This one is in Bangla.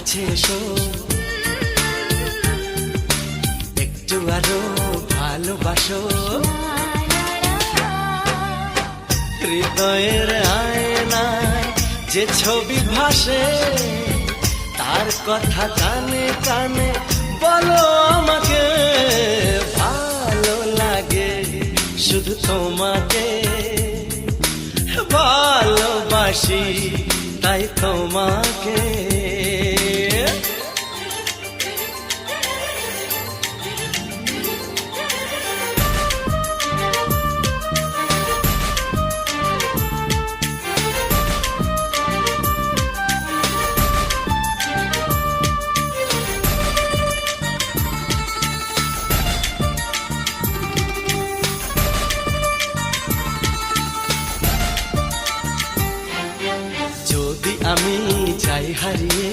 কাছে এসো, একটু আরো ভালোবাসো। হৃদয়ের আয়নায় যে ছবি ভাসে, তার কথা কানে কানে বলো আমাকে। ভালো লাগে শুধু তোমাকে, ভালোবাসি তাই তোমাকে। যদি আমি যাই হারিয়ে